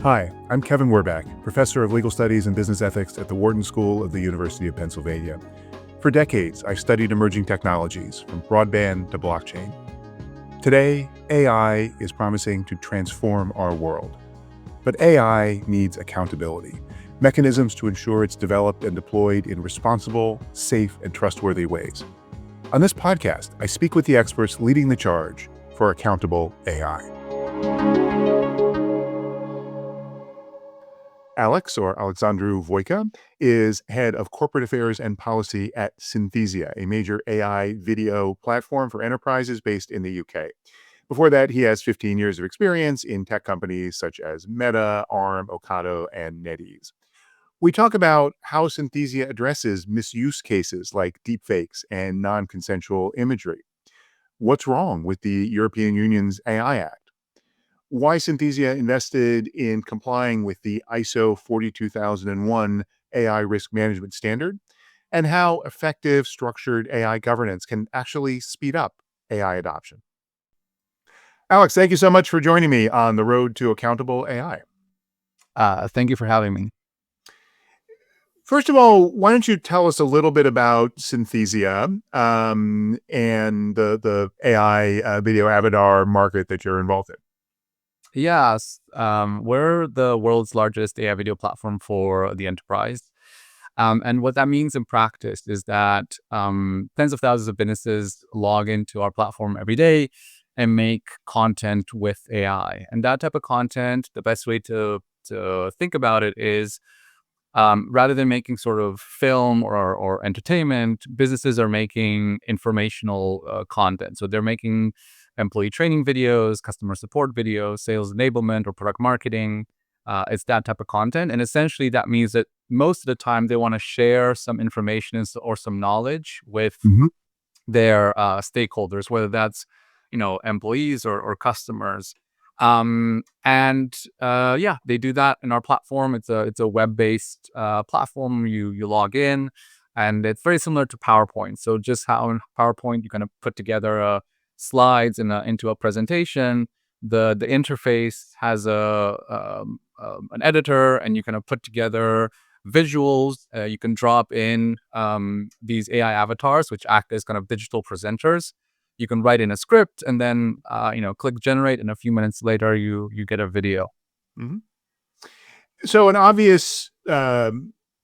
Hi, I'm Kevin Werbach, professor of legal studies and business ethics at the Wharton School of the University of Pennsylvania. For decades, I studied emerging technologies, from broadband to blockchain. Today, AI is promising to transform our world. But AI needs accountability, mechanisms to ensure it's developed and deployed in responsible, safe, and trustworthy ways. On this podcast, I speak with the experts leading the charge for accountable AI. Alexandru Voica, is head of corporate affairs and policy at Synthesia, a major AI video platform for enterprises based in the UK. Before that, he has 15 years of experience in tech companies such as Meta, Arm, Ocado, and NetEase. We talk about how Synthesia addresses misuse cases like deepfakes and non-consensual imagery. What's wrong with the European Union's AI Act? Why Synthesia invested in complying with the ISO 42001 AI risk management standard, and how effective structured AI governance can actually speed up AI adoption. Alex, thank you so much for joining me on the road to accountable AI. Thank you for having me. First of all, why don't you tell us a little bit about Synthesia and the AI video avatar market that you're involved in? Yes, we're the world's largest AI video platform for the enterprise. And what that means in practice is that tens of thousands of businesses log into our platform every day and make content with AI. And that type of content, the best way to think about it is rather than making sort of film or entertainment, businesses are making informational content. So they're making employee training videos, customer support videos, sales enablement or product marketing. It's that type of content. And essentially that means that most of the time they want to share some information or some knowledge with their stakeholders, whether that's, employees or customers. They do that in our platform. It's a web-based platform. You log in, and it's very similar to PowerPoint. So just how in PowerPoint you kind of put together slides into a presentation, the interface has an editor, and you kind of put together visuals. You can drop in these AI avatars, which act as kind of digital presenters. You can write in a script and then, click generate, and a few minutes later, you get a video. Mm-hmm. So an obvious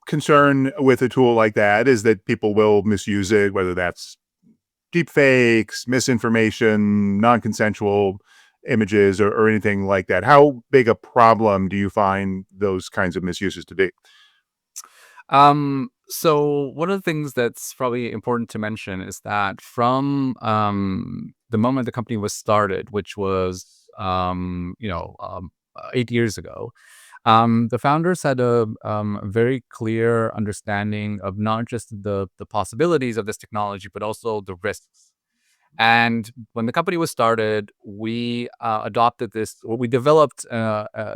concern with a tool like that is that people will misuse it, whether that's deepfakes, misinformation, non-consensual images, or anything like that. How big a problem do you find those kinds of misuses to be? So one of the things that's probably important to mention is that from the moment the company was started, which was 8 years ago, the founders had a very clear understanding of not just the possibilities of this technology, but also the risks. And when the company was started, we developed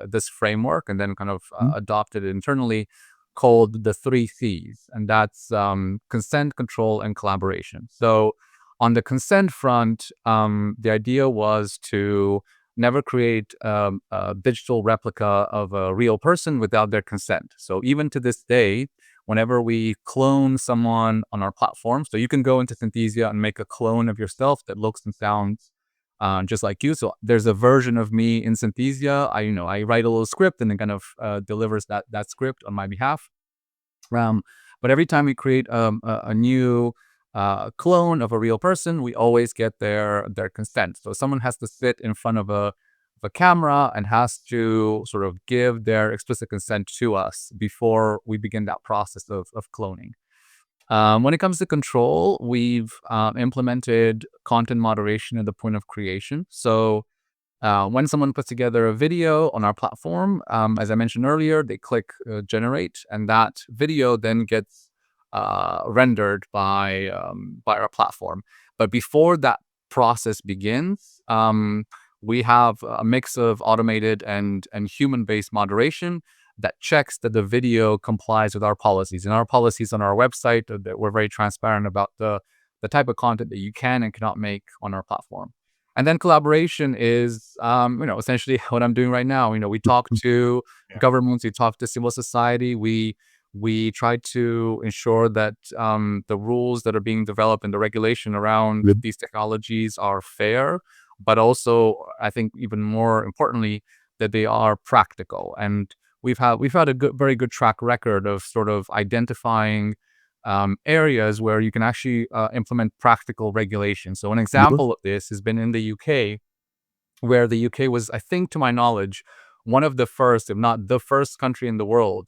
this framework and then kind of adopted it internally, called the 3 C's, and that's consent, control, and collaboration. So on the consent front, the idea was to never create a digital replica of a real person without their consent. So even to this day, whenever we clone someone on our platform, so you can go into Synthesia and make a clone of yourself that looks and sounds just like you. So there's a version of me in Synthesia. I write a little script and it kind of delivers that script on my behalf. But every time we create a new clone of a real person, we always get their consent. So someone has to sit in front of a camera and has to sort of give their explicit consent to us before we begin that process of cloning. When it comes to control, we've implemented content moderation at the point of creation. So when someone puts together a video on our platform, as I mentioned earlier, they click generate, and that video then gets rendered by our platform. But before that process begins, we have a mix of automated and human-based moderation that checks that the video complies with our policies. And our policies on our website, that we're very transparent about the type of content that you can and cannot make on our platform. And then collaboration is, essentially what I'm doing right now. We talk to Yeah. governments, we talk to civil society, we try to ensure that the rules that are being developed and the regulation around these technologies are fair, but also, I think even more importantly, that they are practical. And we've had a very good track record of sort of identifying areas where you can actually implement practical regulation. So an example of this has been in the UK, where the UK was, I think, to my knowledge, one of the first, if not the first country in the world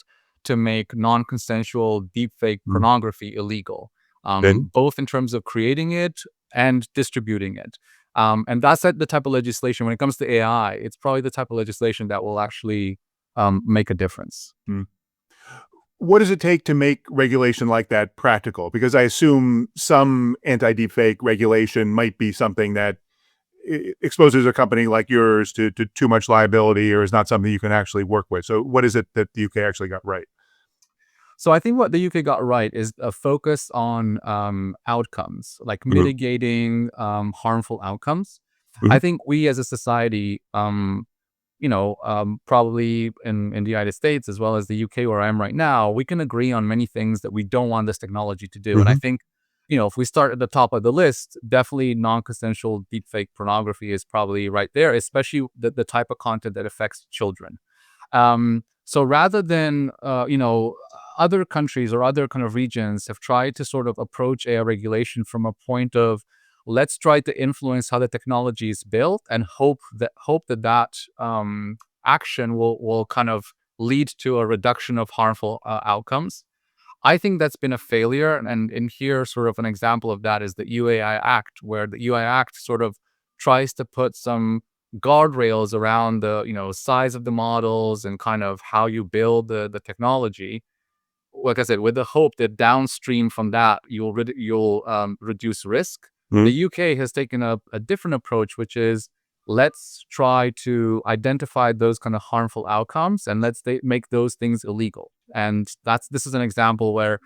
to make non-consensual deepfake Mm. pornography illegal, Then both in terms of creating it and distributing it. And that's the type of legislation, when it comes to AI, it's probably the type of legislation that will actually make a difference. mm. What does it take to make regulation like that practical? Because I assume some anti-deepfake regulation might be something that exposes a company like yours to too much liability or is not something you can actually work with. So what is it that the UK actually got right? So I think what the UK got right is a focus on outcomes, like Mhm, mitigating harmful outcomes. I mhm, think we as a society, probably in the United States as well as the UK where I am right now, we can agree on many things that we don't want this technology to do. And I mhm, think, if we start at the top of the list, definitely non-consensual deepfake pornography is probably right there, especially the type of content that affects children. So rather than, other countries or other kind of regions have tried to sort of approach AI regulation from a point of, let's try to influence how the technology is built and hope that action will kind of lead to a reduction of harmful outcomes. I think that's been a failure, and in here, sort of an example of that is the UAI Act, where the UAI Act sort of tries to put some guardrails around the size of the models and kind of how you build the technology. Like I said, with the hope that downstream from that you'll reduce risk. The mhm. UK has taken a different approach, which is, let's try to identify those kind of harmful outcomes and make those things illegal. And this is an example where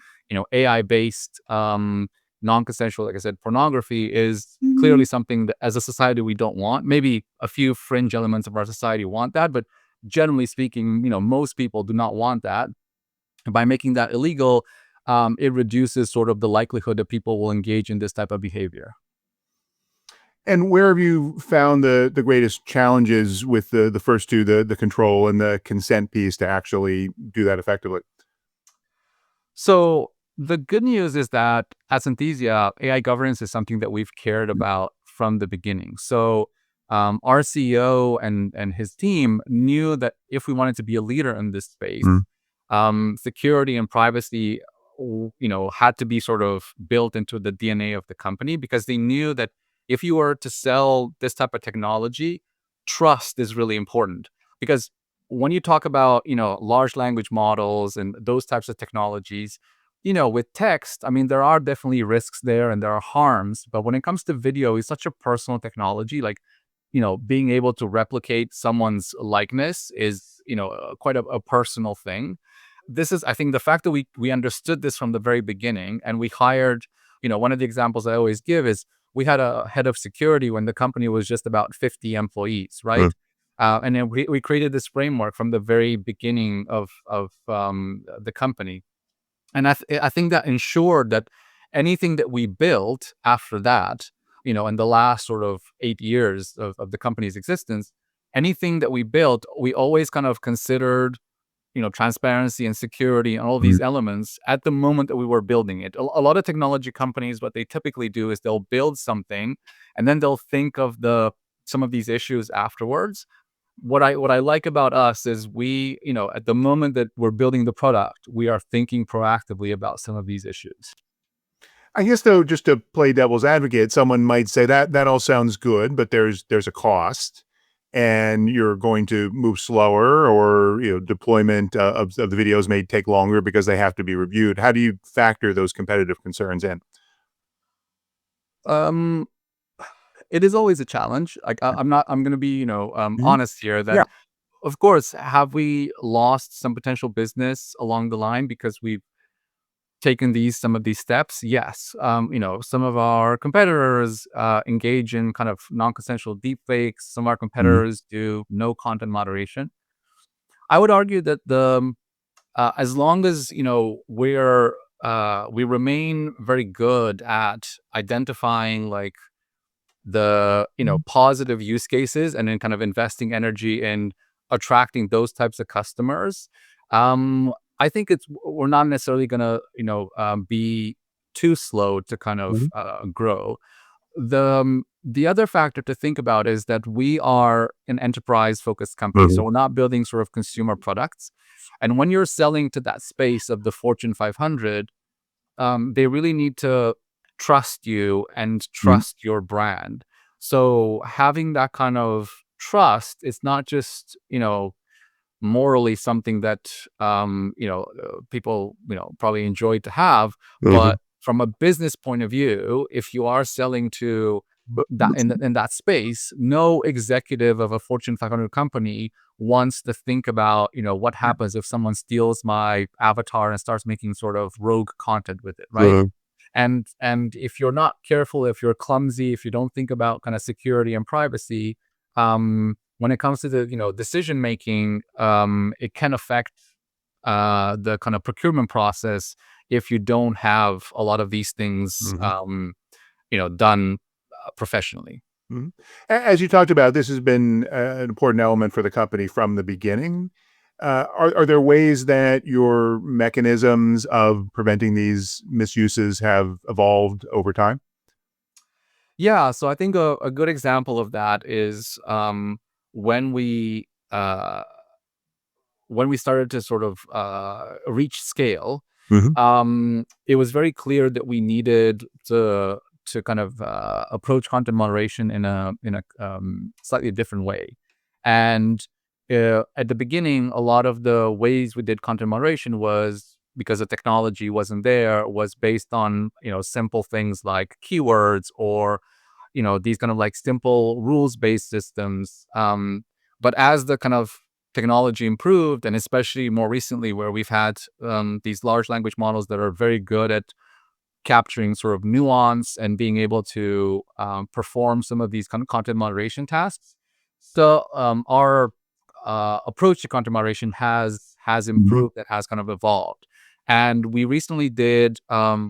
AI based non-consensual, like I said, pornography is clearly something that as a society we don't want. Maybe a few fringe elements of our society want that, but generally speaking, most people do not want that. By making that illegal, it reduces sort of the likelihood that people will engage in this type of behavior. And where have you found the greatest challenges with the first two, the control and the consent piece to actually do that effectively? So the good news is that at Synthesia, AI governance is something that we've cared about from the beginning. So our CEO and his team knew that if we wanted to be a leader in this space, Mm, security and privacy, had to be sort of built into the DNA of the company, because they knew that if you were to sell this type of technology, trust is really important. Because when you talk about, large language models and those types of technologies, with text, I mean, there are definitely risks there and there are harms. But when it comes to video, it's such a personal technology. Like, being able to replicate someone's likeness is, quite a personal thing. This is, I think, the fact that we understood this from the very beginning, and we hired, one of the examples I always give is, we had a head of security when the company was just about 50 employees, mm. right? And then we created this framework from the very beginning of the company. And I think that ensured that anything that we built after that, in the last sort of 8 years of the company's existence, anything that we built, we always kind of considered, transparency and security and all these elements at the moment that we were building it. A lot of technology companies, what they typically do is they'll build something and then they'll think of some of these issues afterwards. What I like about us is we, at the moment that we're building the product, we are thinking proactively about some of these issues. I guess though, just to play devil's advocate, someone might say that all sounds good, but there's a cost, and you're going to move slower, or deployment of the videos may take longer because they have to be reviewed. How do you factor those competitive concerns in? Um, it is always a challenge. Like I'm going to be, Mhm. honest here that, Yeah. of course, have we lost some potential business along the line because we've taken some of these steps, yes. Some of our competitors engage in kind of non-consensual deepfakes. Some of our Mhm. competitors do no content moderation. I would argue that as long as we remain very good at identifying like the positive use cases and then kind of investing energy in attracting those types of customers, I think we're not necessarily gonna be too slow to kind of Mhm. grow. The other factor to think about is that we are an enterprise focused company, so Mhm. we're not building sort of consumer products. And when you're selling to that space of the Fortune 500, they really need to trust you and Mhm. trust your brand. So having that kind of trust is not just, morally something that people probably enjoy to have, Mhm. but from a business point of view, if you are selling to But that in that space, no executive of a Fortune 500 company wants to think about what happens if someone steals my avatar and starts making sort of rogue content with it, right? uh, And if you're not careful, if you're clumsy, if you don't think about kind of security and privacy, when it comes to the decision making, it can affect the kind of procurement process if you don't have a lot of these things mhm. done professionally. Mhm. As you talked about, this has been an important element for the company from the beginning. Are there ways that your mechanisms of preventing these misuses have evolved over time? Yeah, so I think a good example of that is when we started to sort of reach scale. Mhm. It was very clear that we needed to kind of approach content moderation in a slightly different way. And at the beginning, a lot of the ways we did content moderation was because the technology wasn't there, was based on simple things like keywords or these kind of like simple rules based systems. But as the kind of technology improved, and especially more recently, where we've had these large language models that are very good at capturing sort of nuance and being able to perform some of these kind of content moderation tasks. So our approach to content moderation has Mhm. improved, it has kind of evolved. And we recently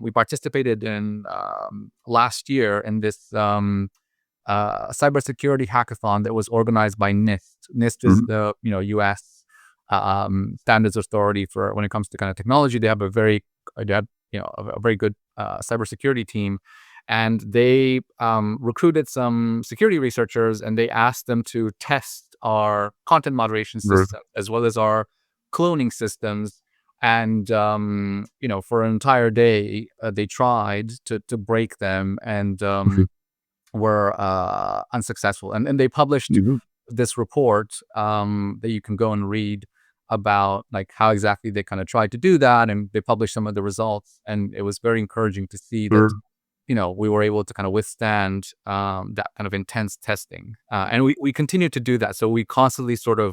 we participated in last year in this cybersecurity hackathon that was organized by NIST. NIST is Mhm. the U.S. Standards authority for when it comes to kind of technology. They have a very good cybersecurity team, and they recruited some security researchers, and they asked them to test our content moderation Mhm. system as well as our cloning systems. And for an entire day, they tried to break them, and Mhm. were unsuccessful. And they published Mhm. this report that you can go and read about like how exactly they kind of tried to do that, and they published some of the results. And it was very encouraging to see that Sure. we were able to kind of withstand that kind of intense testing, and we continue to do that. So we constantly sort of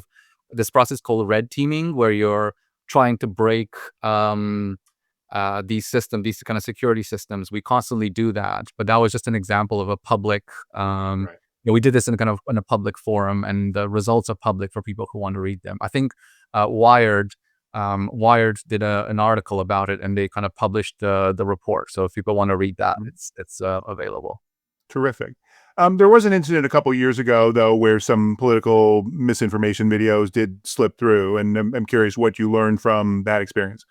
this process called red teaming, where you're trying to break these kind of security systems. We constantly do that, but that was just an example of a public. Right. We did this in a public forum, and the results are public for people who want to read them. I think Wired did an article about it, and they kind of published the report. So if people want to read that, Mhm. it's available. Terrific. There was an incident a couple years ago, though, where some political misinformation videos did slip through, and I'm curious what you learned from that experience.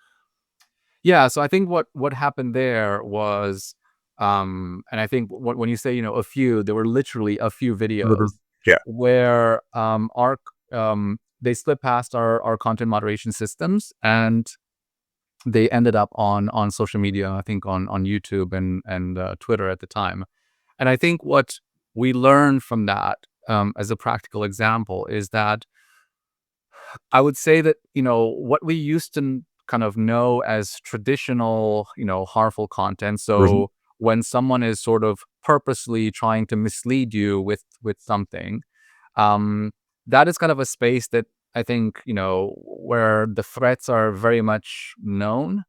Yeah, so I think what happened there was, and I think when you say a few, there were literally a few Mhm. videos Yeah. where they slipped past our content moderation systems, and they ended up on social media. I think on YouTube and Twitter at the time. And I think what we learned from that, as a practical example, is that I would say that, what we used to kind of know as traditional, harmful content. Mhm. So when someone is sort of purposely trying to mislead you with something, um, that is kind of a space that I think, where the threats are very much known.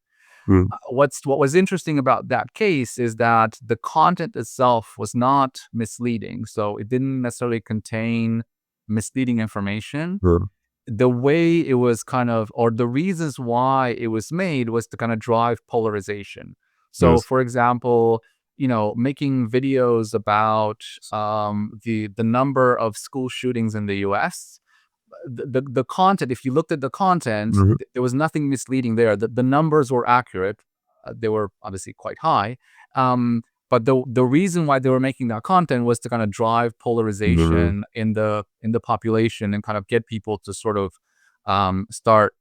What was interesting about that case is that the content itself was not misleading, so it didn't necessarily contain misleading information. The way it was kind of, or the reasons why it was made, was to kind of drive polarization. So, Yes. for example, making videos about the number of school shootings in the U.S. The content, if you looked at the content, Mhm. there was nothing misleading there. The numbers were accurate. They were obviously quite high. But the reason why they were making that content was to kind of drive Mhm. polarization in the population, and kind of get people to sort of start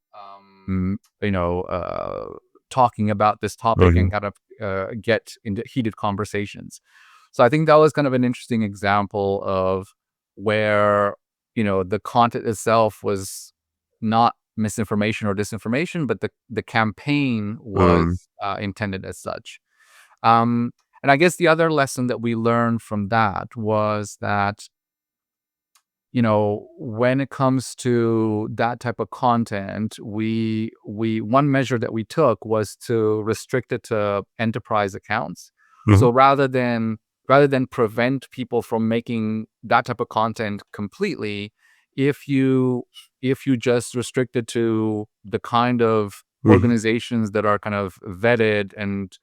talking about this topic, and Okay. kind of get into heated conversations. So I think that was kind of an interesting example of where the content itself was not misinformation or disinformation, but the campaign Um, was intended as such. Um, and I guess the other lesson that we learned from that was that, when it comes to that type of content, we one measure that we took was to restrict it to enterprise accounts. mhm. So rather than prevent people from making that type of content completely, if you just restrict it to the kind of Mhm. organizations that are kind of vetted, and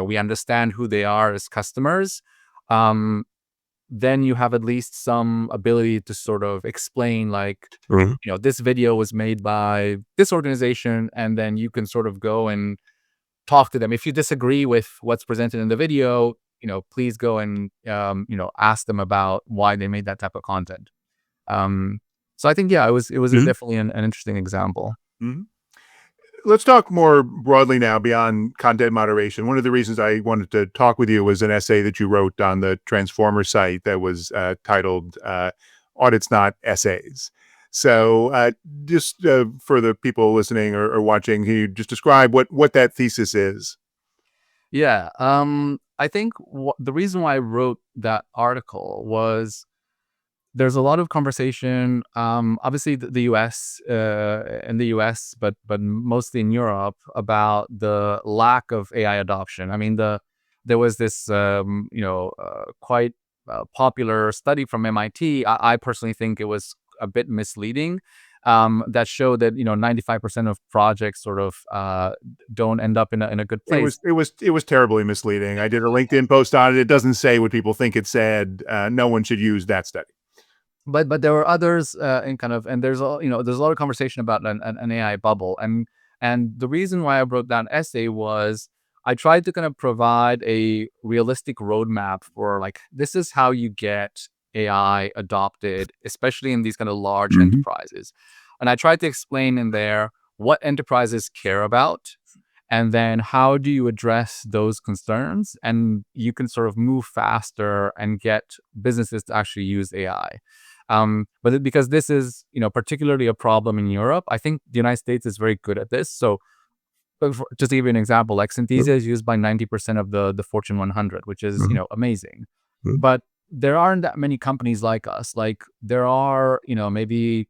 we understand who they are as customers, um, then you have at least some ability to sort of explain, like, Mhm. this video was made by this organization, and then you can sort of go and talk to them. If you disagree with what's presented in the video, please go and ask them about why they made that type of content. Um, so I think, yeah, it was Mhm. definitely an interesting example. Mhm. Let's talk more broadly now beyond content moderation. One of the reasons I wanted to talk with you was an essay that you wrote on the Transformer site that was titled Audits, Not Essays. So, just for the people listening or watching, can you just describe what that thesis is? Yeah. I think the reason why I wrote that article was, there's a lot of conversation, obviously the US, in the US, but mostly in Europe, about the lack of AI adoption. I mean, there was this quite popular study from MIT. I personally think it was a bit misleading. That showed that 95% of projects sort of don't end up in a good It place. was it was it was terribly misleading. I did a LinkedIn post on it. It doesn't say what people think it said. No one should use that study. But there were others, and there's a lot of conversation about an AI bubble, and the reason why I wrote that essay was, I tried to kind of provide a realistic roadmap for, like, this is how you get AI adopted, especially in these kind of large Mhm. enterprises. And I tried to explain in there what enterprises care about, and then how do you address those concerns, and you can sort of move faster and get businesses to actually use AI. Because this is, particularly a problem in Europe, I think the United States is very good at this. So, just to give you an example, like, Mhm. Synthesia is used by 90% of the Fortune 100, which is, Mhm. amazing. Mhm. But there aren't that many companies like us. Like, there are, maybe,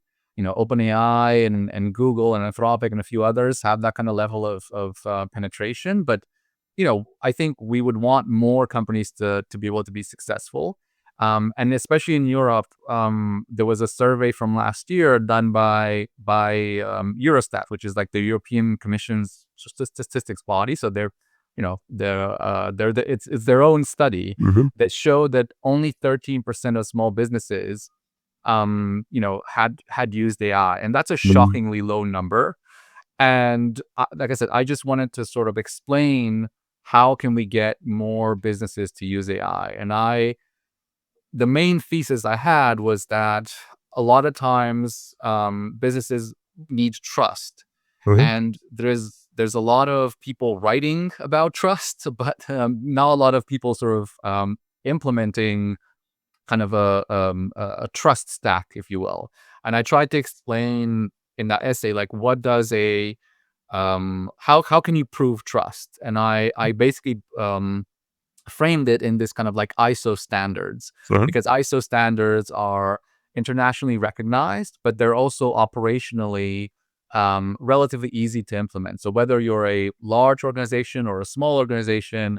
OpenAI and Google and Anthropic and a few others have that kind of level of penetration. But, I think we would want more companies to be able to be successful. And especially in Europe, there was a survey from last year done by Eurostat, which is like the European Commission's statistics body. So it's their own study Mhm. that showed that only 13% of small businesses had used AI, and that's a Mhm. shockingly low number. And like I said, I just wanted to sort of explain, how can we get more businesses to use AI. And the main thesis I had was that a lot of times, businesses need trust, Okay. and there's a lot of people writing about trust, but not a lot of people sort of implementing kind of a trust stack, if you will. And I tried to explain in that essay, like, what does a how can you prove trust? And I basically framed it in this kind of like ISO standards, So, because ISO standards are internationally recognized, but they're also operationally relatively easy to implement. So whether you're a large organization or a small organization,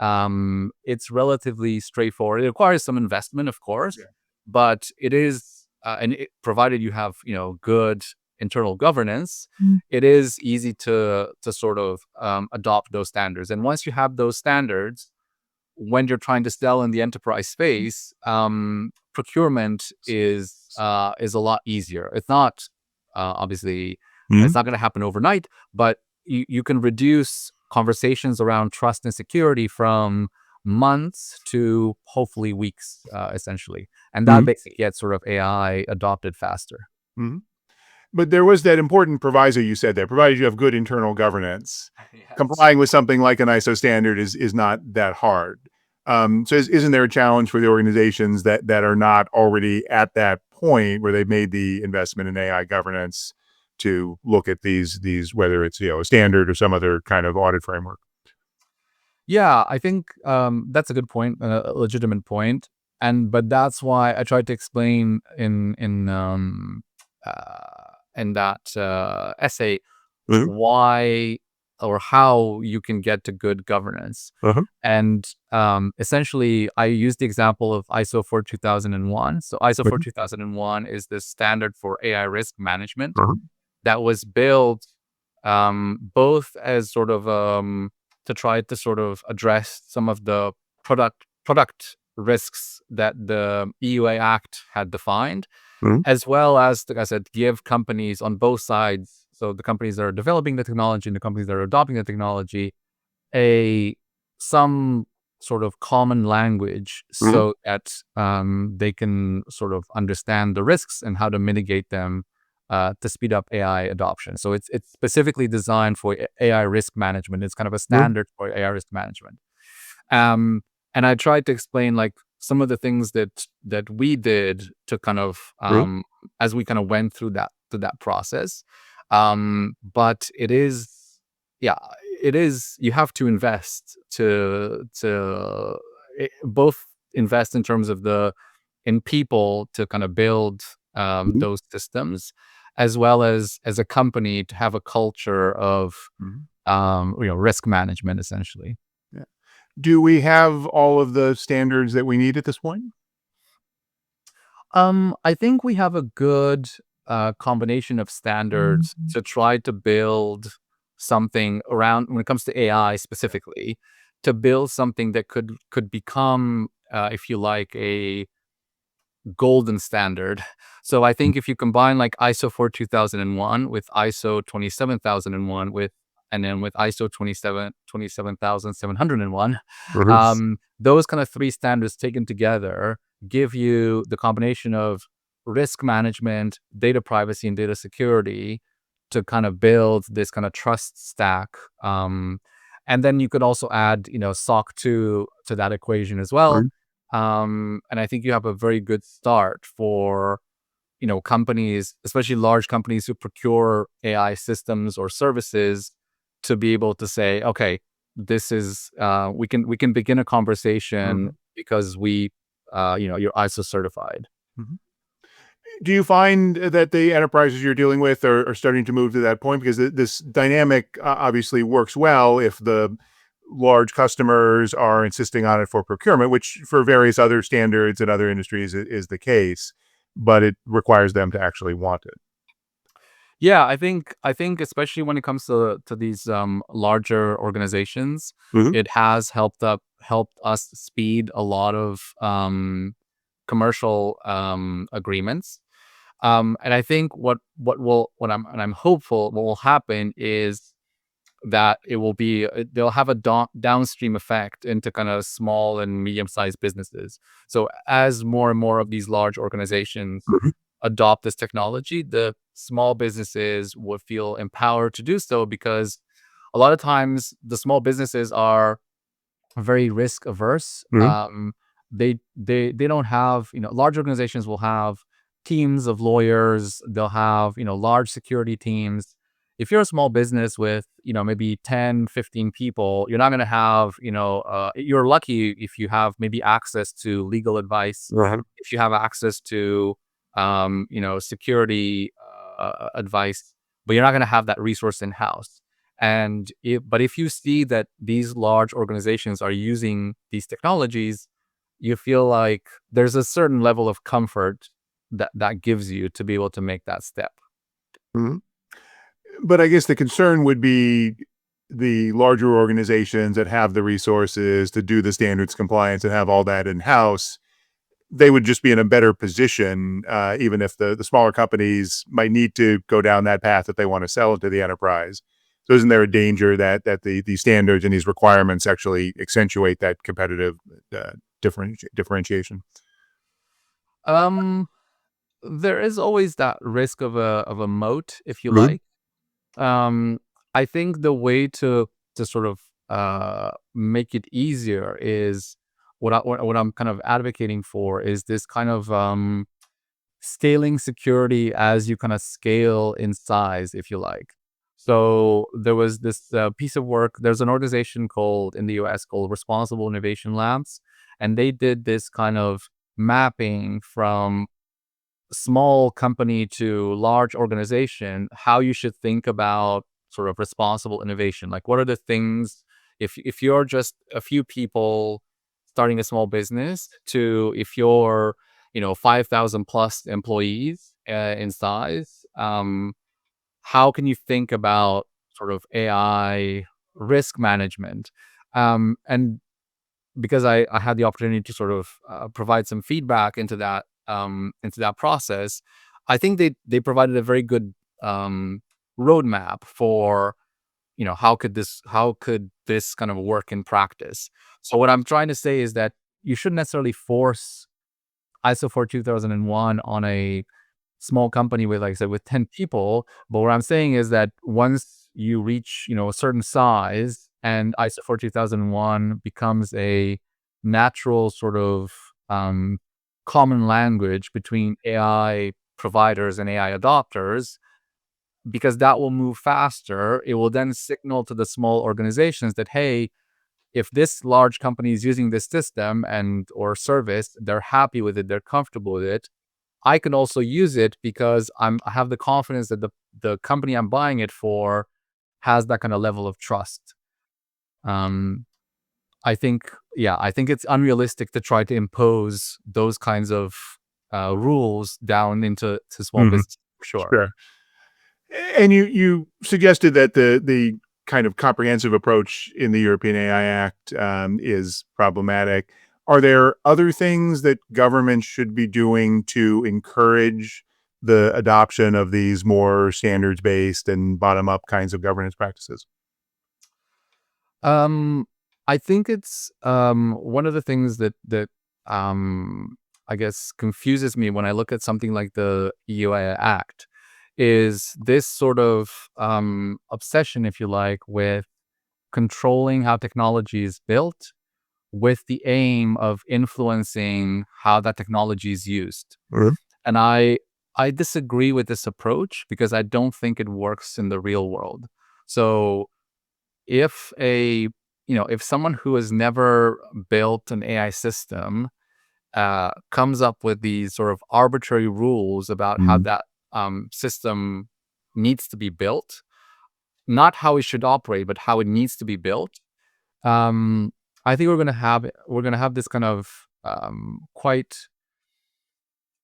it's relatively straightforward. It requires some investment, of course, but it is, provided you have, good internal governance, it is easy to sort of adopt those standards. And once you have those standards, when you're trying to sell in the enterprise space, procurement is a lot easier. It's not obviously it's not going to happen overnight, but you can reduce conversations around trust and security from months to hopefully weeks, essentially, and that basically gets sort of AI adopted faster. Mhm. But there was that important proviso you said there, provided you have good internal governance. Yes. Complying with something like an ISO standard is not that hard. So isn't there a challenge for the organizations that are not already at that point where they've made the investment in AI governance to look at these whether it's a standard or some other kind of audit framework? Yeah, I think that's a good point, a legitimate point, but that's why I tried to explain in that essay Mhm. why or how you can get to good governance. Uh-huh. And essentially, I used the example of ISO 42001. So ISO Mhm. 42001 is the standard for AI risk management Uh-huh. that was built both as sort of to try to sort of address some of the product risks that the EUA Act had defined, Mhm. as well as, like I said, give companies on both sides, so the companies that are developing the technology and the companies that are adopting the technology, a some sort of common language Mhm. so that they can sort of understand the risks and how to mitigate them to speed up AI adoption. So it's specifically designed for AI risk management. It's kind of a Mhm. standard for AI risk management. Um, and I tried to explain like some of the things that we did to kind of Mhm. as we kind of went through that process. But it is, yeah, it is. You have to invest both invest in terms of in people to kind of build Mhm. those systems, as well as a company to have a culture of Mhm. risk management, essentially. Yeah. Do we have all of the standards that we need at this point? I think we have a good combination of standards Mhm. to try to build something around when it comes to AI specifically, to build something that could become, if you like, a golden standard. So I think if you combine like ISO 42001 with ISO 27001 and then with ISO 27701, Mhm. those kind of three standards taken together give you the combination of risk management, data privacy, and data security to kind of build this kind of trust stack. And then you could also add, SOC 2 to that equation as well. Mhm. And I think you have a very good start for, companies, especially large companies who procure AI systems or services, to be able to say, okay, this is we can begin a conversation Mhm. because you're ISO certified. Mhm. Do you find that the enterprises you're dealing with are starting to move to that point? Because this dynamic obviously works well if the large customers are insisting on it for procurement, which for various other standards and other industries is the case, but it requires them to actually want it. Yeah, I think especially when it comes to these larger organizations, Mhm. it has helped us speed a lot of commercial agreements. And I think what I'm hopeful what will happen is that it will be they'll have a downstream effect into kind of small and medium-sized businesses. So as more and more of these large organizations Mhm. adopt this technology, the small businesses would feel empowered to do so, because a lot of times the small businesses are very risk averse. Mhm. They don't have, large organizations will have teams of lawyers. They'll have, large security teams. If you're a small business with, maybe 10, 15 people, you're not going to have, you're lucky if you have maybe access to legal advice, Right. if you have access to, security advice. but you're not going to have that resource in house. But if you see that these large organizations are using these technologies, you feel like there's a certain level of comfort that gives you to be able to make that step. Mhm. But I guess the concern would be the larger organizations that have the resources to do the standards compliance and have all that in house. They would just be in a better position, even if the smaller companies might need to go down that path if they want to sell it to the enterprise. So, isn't there a danger that the standards and these requirements actually accentuate that competitive uh, differentiation? Um, there is always that risk of a moat, if you Mhm. like. Um, I think the way to sort of make it easier is what I'm kind of advocating for is this kind of scaling security as you kind of scale in size, if you like. So there was this piece of work. There's an organization called in the US called Responsible Innovation Labs, and they did this kind of mapping from small company to large organization, how you should think about sort of responsible innovation. Like, what are the things if you're just a few people starting a small business to if you're 5,000 plus employees in size, how can you think about sort of AI risk management? And because I had the opportunity to sort of provide some feedback into that process, I think they provided a very good roadmap for how could this kind of work in practice. So what I'm trying to say is that you shouldn't necessarily force ISO 42001 on a small company with, like I said, with 10 people. But what I'm saying is that once you reach, a certain size and ISO 42001 becomes a natural sort of common language between AI providers and AI adopters, because that will move faster, it will then signal to the small organizations that, hey, if this large company is using this system and or service, they're happy with it, they're comfortable with it, I can also use it because I have the confidence that the company I'm buying it for has that kind of level of trust. Um, I think it's unrealistic to try to impose those kinds of rules down into to small Mhm. business for sure. Sure. And you suggested that the kind of comprehensive approach in the European AI Act is problematic. Are there other things that governments should be doing to encourage the adoption of these more standards based and bottom up kinds of governance practices? Um, I think it's one of the things that um, I guess confuses me when I look at something like the EUA Act is this sort of obsession, if you like, with controlling how technology is built with the aim of influencing how that technology is used. Mhm. And I disagree with this approach because I don't think it works in the real world. So if if someone who has never built an AI system comes up with these sort of arbitrary rules about how Mhm. that system needs to be built, not how it should operate, but how it needs to be built, um, I think we're gonna have this kind of quite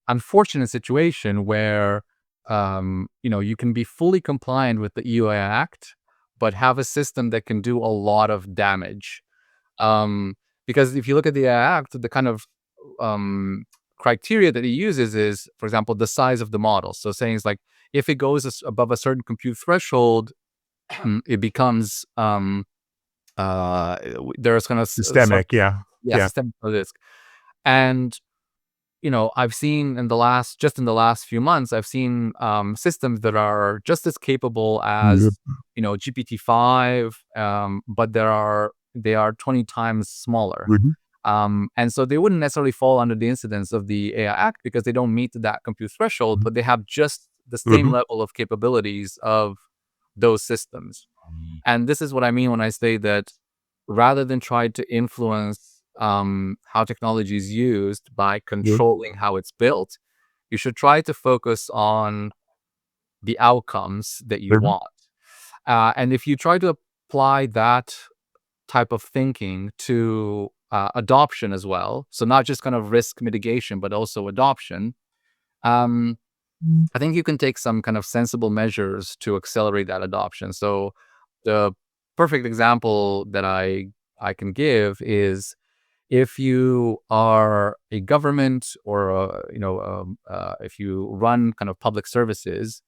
unfortunate situation where you can be fully compliant with the EUA Act, but have a system that can do a lot of damage. Um, because if you look at the Act, the kind of um, criteria that it uses is, for example, the size of the model. So saying it's like if it goes above a certain compute threshold, it becomes there's kind of Systemic, yeah. Yeah. systemic risk. And I've seen in the last few months, I've seen systems that are just as capable Mhm. as GPT-5, but they are 20 times smaller. Mhm. And so they wouldn't necessarily fall under the incidence of the AI Act because they don't meet that compute threshold, but they have just the same Mhm. level of capabilities of those systems. And this is what I mean when I say that rather than try to influence how technology is used by Mhm. controlling how it's built, you should try to focus on the outcomes that you Mhm. want. And if you try to apply that type of thinking to adoption as well, so not just kind of risk mitigation, but also adoption, um, I think you can take some kind of sensible measures to accelerate that adoption. So the perfect example that I can give is if you are a government or if you run kind of public services,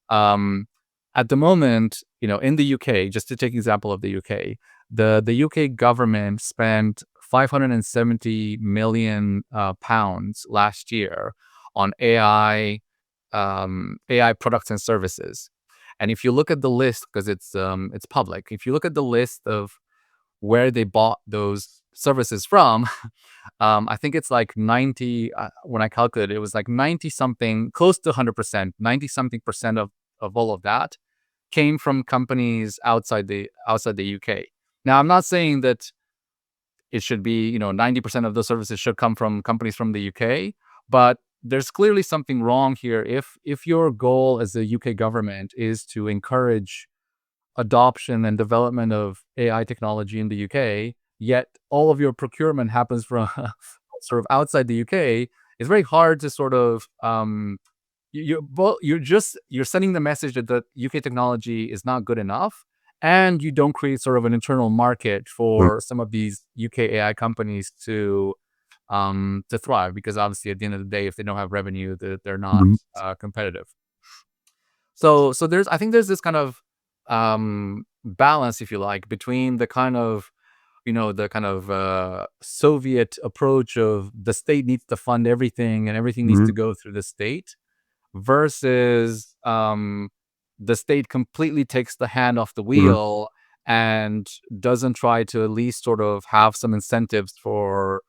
um, at the moment, in the UK, just to take example of the UK, the UK government spent 570 million pounds last year on AI products and services. And if you look at the list, because it's public, if you look at the list of where they bought those services from, I think it's like 90. When I calculated, it was like 90 something, close to 100%, 90 something percent of all of that came from companies outside the UK. Now, I'm not saying that it should be 90% of those services should come from companies from the UK, but there's clearly something wrong here. If your goal as the UK government is to encourage adoption and development of AI technology in the UK, yet all of your procurement happens from sort of outside the UK, it's very hard to sort of you're sending the message that the UK technology is not good enough, and you don't create sort of an internal market Mm. for some of these UK AI companies to thrive, because obviously at the end of the day, if they don't have revenue, they're not Mhm. competitive. So there's I think there's this kind of balance, if you like, between the Soviet approach of the state needs to fund everything and everything needs to Mhm. go through the state, versus the state completely takes the hand off the Mhm. wheel and doesn't try to at least sort of have some incentives for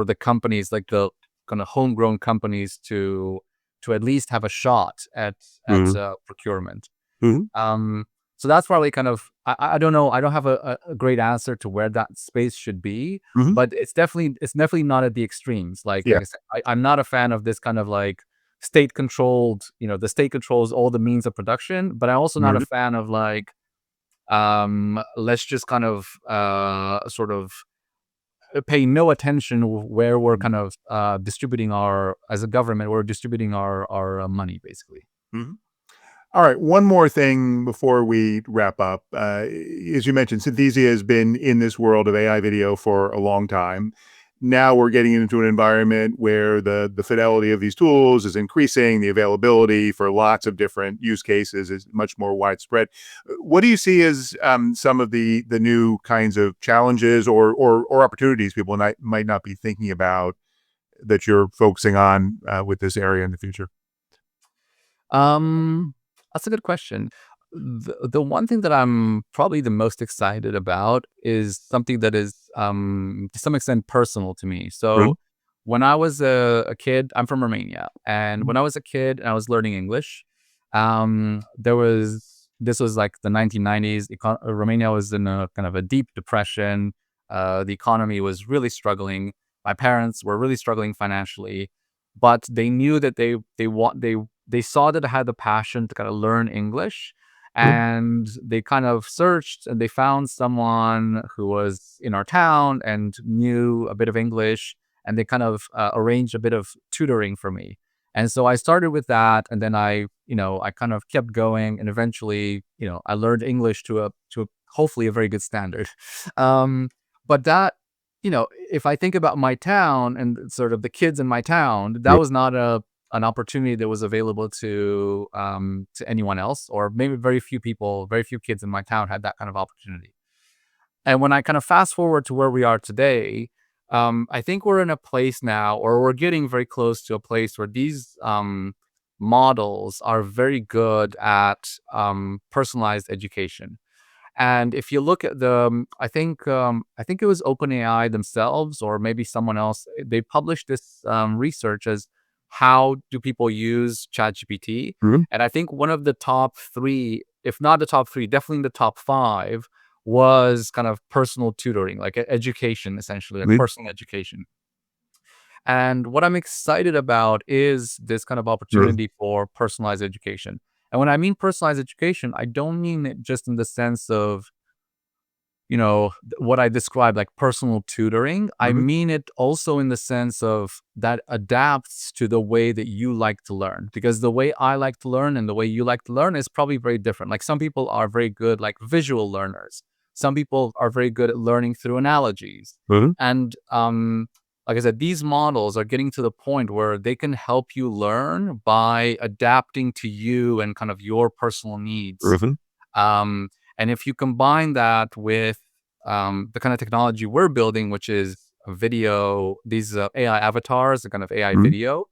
the companies, like the kind of homegrown companies, to at least have a shot at Mhm. procurement. Mhm. um, so that's probably kind of I don't know. I don't have a great answer to where that space should be, Mhm. but it's definitely not at the extremes. Like Yeah. I said, I'm not a fan of this kind of like state controlled. The state controls all the means of production, but I'm also not a Mhm. fan of like let's just kind of sort of pay no attention where we're kind of distributing our as a government, we're distributing our money basically. Mhm. All right, one more thing before we wrap up. As you mentioned, Synthesia has been in this world of AI video for a long time. Now we're getting into an environment where the fidelity of these tools is increasing, the availability for lots of different use cases is much more widespread. What do you see as some of the new kinds of challenges or opportunities people might not be thinking about that you're focusing on with this area in the future? Um, that's a good question. The one thing that I'm probably the most excited about is something that is to some extent personal to me. Mhm. So when I was a kid, I'm from Romania, and when I was a kid and I was learning English, there was this was like the 1990s. Romania was in a kind of a deep depression. The economy was really struggling. My parents were really struggling financially, but they knew that they saw that I had the passion to kind of learn English, Mhm. and they kind of searched and they found someone who was in our town and knew a bit of English, and they kind of arranged a bit of tutoring for me. And so I started with that, and then I kind of kept going, and eventually, I learned English to hopefully a very good standard. Um, but that, if I think about my town and sort of the kids in my town, that Yeah. was not an opportunity that was available to anyone else, or maybe very few kids in my town had that kind of opportunity. And when I kind of fast forward to where we are today, I think we're in a place now, or we're getting very close to a place where these models are very good at personalized education. And if you look at I think it was OpenAI themselves, or maybe someone else. They published this research as how do people use ChatGPT, Mhm. and I think one of the top three, if not the top three, definitely in the top five, was kind of personal tutoring, like education, essentially, like Mhm. personal education. And what I'm excited about is this kind of Mhm. opportunity for personalized education. And when I mean personalized education, I don't mean it just in the sense of, what I described, like personal tutoring. I Mhm. mean it also in the sense of that adapts to the way that you like to learn. Because the way I like to learn and the way you like to learn is probably very different. Like some people are very good, like visual learners. Some people are very good at learning through analogies. Mhm. And like I said, these models are getting to the point where they can help you learn by adapting to you and kind of your personal needs. Mhm. Um, and if you combine that with the kind of technology we're building, which is video, these AI avatars, the kind of AI Mhm. video,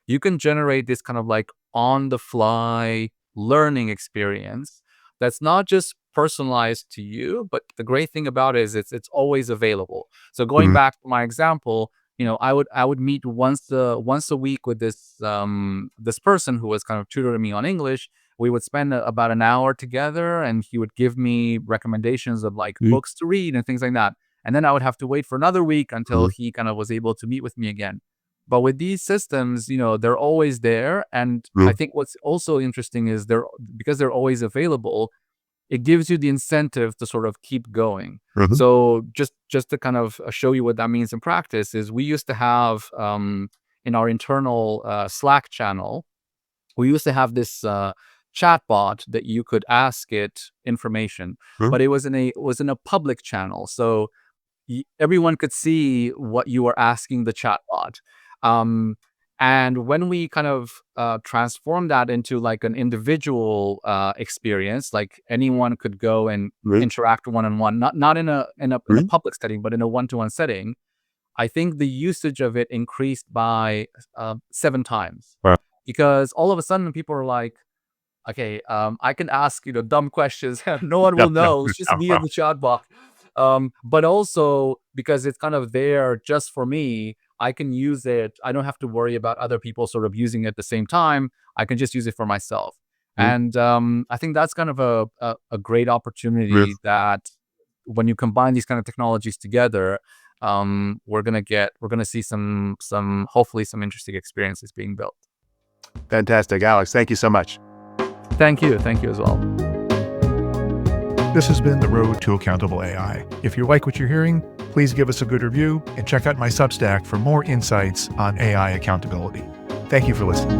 you can generate this kind of like on the fly learning experience that's not just personalized to you, but the great thing about it is it's always available. So going Mhm. back to my example, I would meet once a week with this person who was kind of tutoring me on English. We would spend about an hour together, and he would give me recommendations of like Mhm. books to read and things like that. And then I would have to wait for another week until Mhm. he kind of was able to meet with me again. But with these systems, they're always there. And I Mhm. think what's also interesting is because they're always available, it gives you the incentive to sort of keep going. Mhm. So just to kind of show you what that means in practice is we used to have in our internal Slack channel, we used to have this chat bot that you could ask it information, Mhm. but it was in a public channel, so everyone could see what you were asking the chatbot. Um, and when we kind of transform that into like an individual experience, like anyone could go and Mhm. interact one on one, not in a Mhm. public setting, but in a one-to-one setting. I think the usage of it increased by 7 times Wow. because all of a sudden people are like, okay, I can ask, dumb questions. No one Yeah, will yeah, know. It's just yeah, me wow. and the chatbot. But also because it's kind of there just for me, I can use it. I don't have to worry about other people sort of using it at the same time. I can just use it for myself. Mhm. And I think that's kind of a great Mhm. opportunity that when you combine these kind of technologies together, we're gonna see some hopefully some interesting experiences being built. Fantastic, Alex. Thank you so much. Thank you as well. This has been The Road to Accountable AI. If you like what you're hearing, please give us a good review and check out my Substack for more insights on AI accountability. Thank you for listening.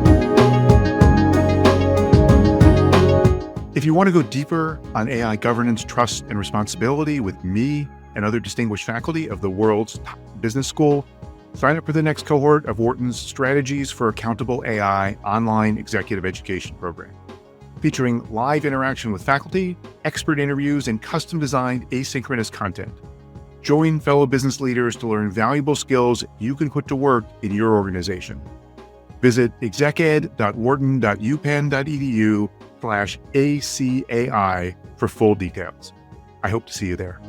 If you want to go deeper on AI governance, trust, and responsibility with me and other distinguished faculty of the world's top business school, sign up for the next cohort of Wharton's Strategies for Accountable AI online executive education program, featuring live interaction with faculty, expert interviews, and custom-designed asynchronous content. Join fellow business leaders to learn valuable skills you can put to work in your organization. Visit execed.wharton.upenn.edu/ACAI for full details. I hope to see you there.